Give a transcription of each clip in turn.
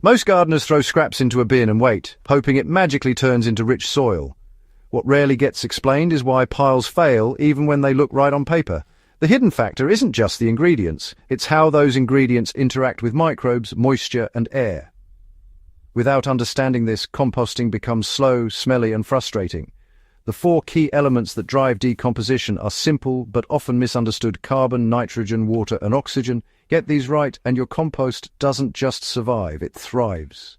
Most gardeners throw scraps into a bin and wait, hoping it magically turns into rich soil. What rarely gets explained is why piles fail even when they look right on paper. The hidden factor isn't just the ingredients, it's how those ingredients interact with microbes, moisture, and air. Without understanding this, composting becomes slow, smelly, and frustrating. The four key elements that drive decomposition are simple but often misunderstood: carbon, nitrogen, water, and oxygen. Get these right, and your compost doesn't just survive, it thrives.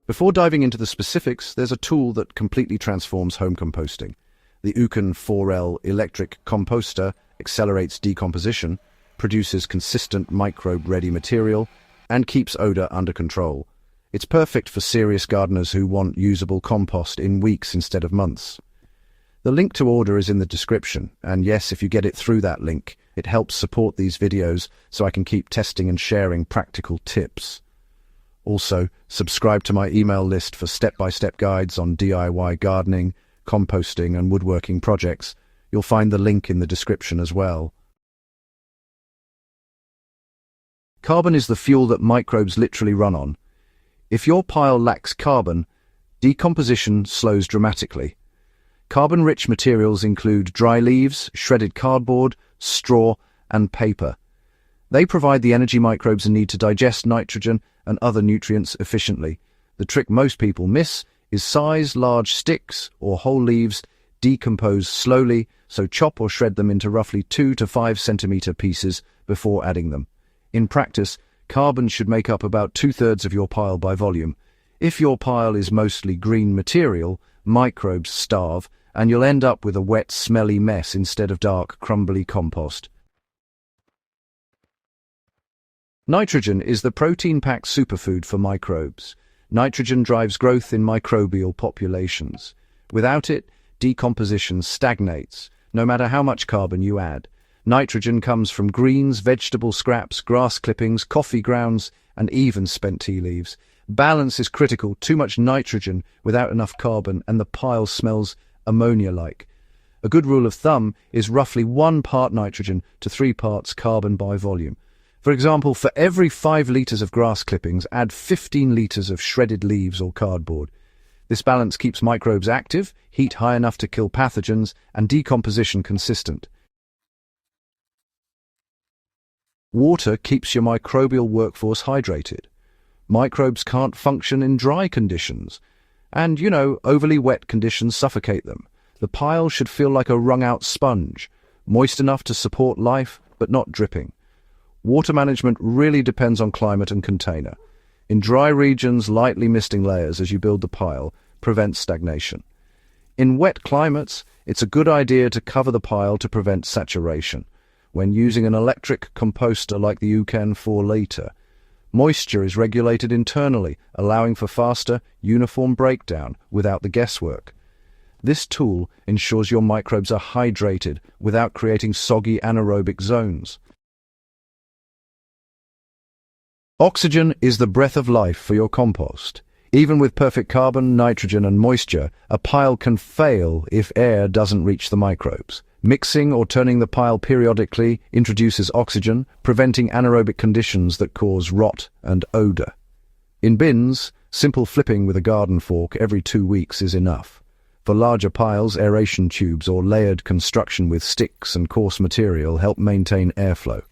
Before diving into the specifics, there's a tool that completely transforms home composting. The Ouken 4L electric composter accelerates decomposition, produces consistent microbe-ready material, and keeps odor under control. It's perfect for serious gardeners who want usable compost in weeks instead of months. The link to order is in the description, and yes, if you get it through that link, it helps support these videos so I can keep testing and sharing practical tips. Also, subscribe to my email list for step-by-step guides on DIY gardening, composting, and woodworking projects. You'll find the link in the description as well. Carbon is the fuel that microbes literally run on. If your pile lacks carbon, decomposition slows dramatically. Carbon-rich materials include dry leaves, shredded cardboard, straw, and paper. They provide the energy microbes need to digest nitrogen and other nutrients efficiently. The trick most people miss is size. Large sticks or whole leaves decompose slowly, so chop or shred them into roughly 2 to 5 centimeter pieces before adding them. In practice, carbon should make up about 2/3 of your pile by volume. If your pile is mostly green material, microbes starve, and you'll end up with a wet, smelly mess instead of dark, crumbly compost. Nitrogen is the protein-packed superfood for microbes. Nitrogen drives growth in microbial populations. Without it, decomposition stagnates, no matter how much carbon you add. Nitrogen comes from greens, vegetable scraps, grass clippings, coffee grounds, and even spent tea leaves. Balance is critical. Too much nitrogen without enough carbon, and the pile smells ammonia-like. A good rule of thumb is roughly 1 part nitrogen to 3 parts carbon by volume. For example, for every 5 liters of grass clippings, add 15 liters of shredded leaves or cardboard. This balance keeps microbes active, heat high enough to kill pathogens, and decomposition consistent. Water keeps your microbial workforce hydrated. Microbes can't function in dry conditions, and, overly wet conditions suffocate them. The pile should feel like a wrung-out sponge, moist enough to support life, but not dripping. Water management really depends on climate and container. In dry regions, lightly misting layers as you build the pile prevents stagnation. In wet climates, it's a good idea to cover the pile to prevent saturation. When using an electric composter like the Ouken 4L, moisture is regulated internally, allowing for faster, uniform breakdown without the guesswork. This tool ensures your microbes are hydrated without creating soggy anaerobic zones. Oxygen is the breath of life for your compost. Even with perfect carbon, nitrogen, and moisture, a pile can fail if air doesn't reach the microbes. Mixing or turning the pile periodically introduces oxygen, preventing anaerobic conditions that cause rot and odor. In bins, simple flipping with a garden fork every 2 weeks is enough. For larger piles, aeration tubes or layered construction with sticks and coarse material help maintain airflow.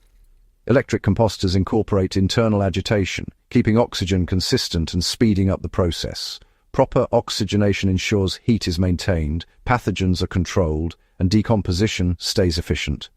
Electric composters incorporate internal agitation, keeping oxygen consistent and speeding up the process. Proper oxygenation ensures heat is maintained, pathogens are controlled, and decomposition stays efficient.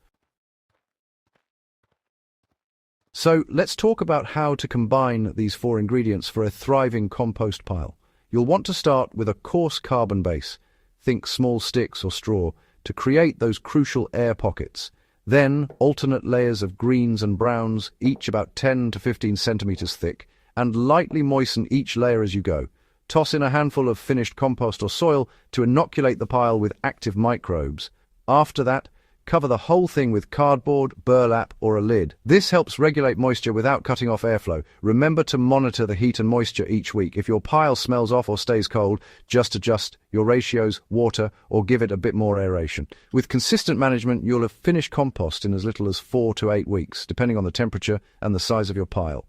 So let's talk about how to combine these 4 ingredients for a thriving compost pile. You'll want to start with a coarse carbon base, think small sticks or straw, to create those crucial air pockets. Then alternate layers of greens and browns, each about 10 to 15 centimeters thick, and lightly moisten each layer as you go. Toss in a handful of finished compost or soil to inoculate the pile with active microbes. After that, Cover the whole thing with cardboard, burlap, or a lid. This helps regulate moisture without cutting off airflow. Remember to monitor the heat and moisture each week. If your pile smells off or stays cold, just adjust your ratios, water, or give it a bit more aeration. With consistent management, you'll have finished compost in as little as 4 to 8 weeks, depending on the temperature and the size of your pile.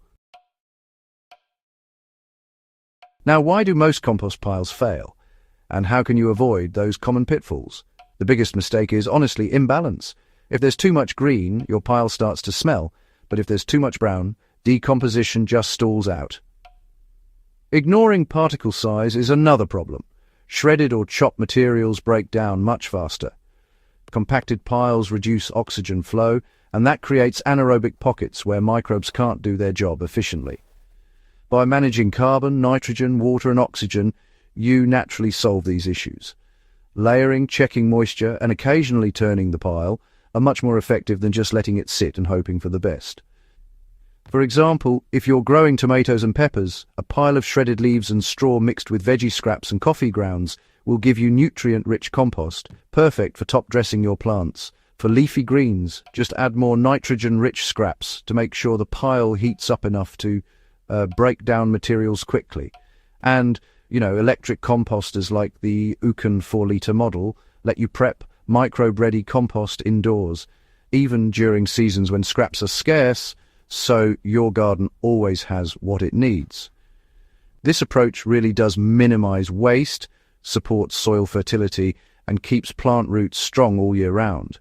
Now, why do most compost piles fail? And how can you avoid those common pitfalls? The biggest mistake is, honestly, imbalance. If there's too much green, your pile starts to smell, but if there's too much brown, decomposition just stalls out. Ignoring particle size is another problem. Shredded or chopped materials break down much faster. Compacted piles reduce oxygen flow, and that creates anaerobic pockets where microbes can't do their job efficiently. By managing carbon, nitrogen, water, and oxygen, you naturally solve these issues. Layering, checking moisture, and occasionally turning the pile are much more effective than just letting it sit and hoping for the best. For example, if you're growing tomatoes and peppers, a pile of shredded leaves and straw mixed with veggie scraps and coffee grounds will give you nutrient-rich compost, perfect for top-dressing your plants. For leafy greens, just add more nitrogen-rich scraps to make sure the pile heats up enough to break down materials quickly. And electric composters like the Ouken 4-litre model let you prep microbe-ready compost indoors, even during seasons when scraps are scarce, so your garden always has what it needs. This approach really does minimize waste, supports soil fertility, and keeps plant roots strong all year round.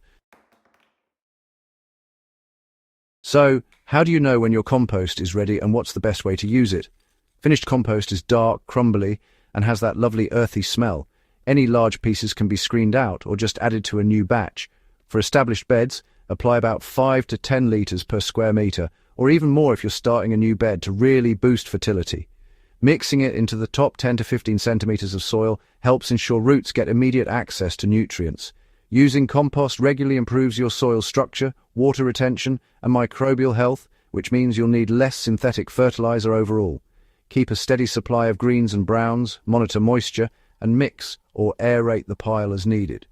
So, how do you know when your compost is ready and what's the best way to use it? Finished compost is dark, crumbly, and has that lovely earthy smell. Any large pieces can be screened out or just added to a new batch. For established beds, apply about 5 to 10 litres per square metre, or even more if you're starting a new bed to really boost fertility. Mixing it into the top 10 to 15 centimetres of soil helps ensure roots get immediate access to nutrients. Using compost regularly improves your soil structure, water retention, and microbial health, which means you'll need less synthetic fertilizer overall. Keep a steady supply of greens and browns, monitor moisture, and mix or aerate the pile as needed.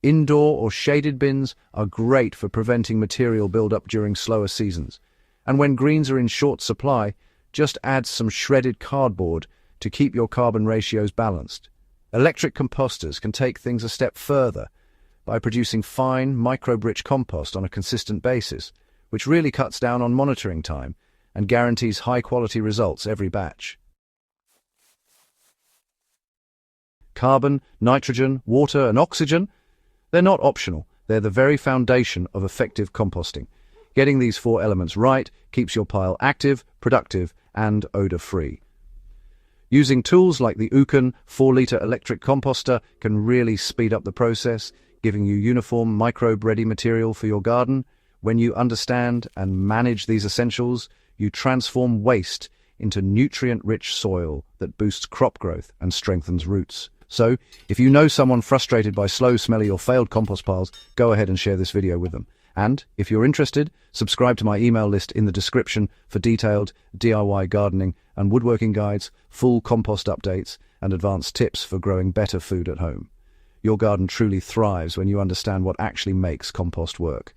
Indoor or shaded bins are great for preventing material buildup during slower seasons. And when greens are in short supply, just add some shredded cardboard to keep your carbon ratios balanced. Electric composters can take things a step further by producing fine, microbe-rich compost on a consistent basis, which really cuts down on monitoring time and guarantees high-quality results every batch. Carbon, nitrogen, water, and oxygen, they're not optional. They're the very foundation of effective composting. Getting these 4 elements right keeps your pile active, productive, and odor-free. Using tools like the Ouken 4-litre electric composter can really speed up the process, giving you uniform, microbe-ready material for your garden. When you understand and manage these essentials, you transform waste into nutrient-rich soil that boosts crop growth and strengthens roots. So, if you know someone frustrated by slow, smelly, or failed compost piles, go ahead and share this video with them. And, if you're interested, subscribe to my email list in the description for detailed DIY gardening and woodworking guides, full compost updates, and advanced tips for growing better food at home. Your garden truly thrives when you understand what actually makes compost work.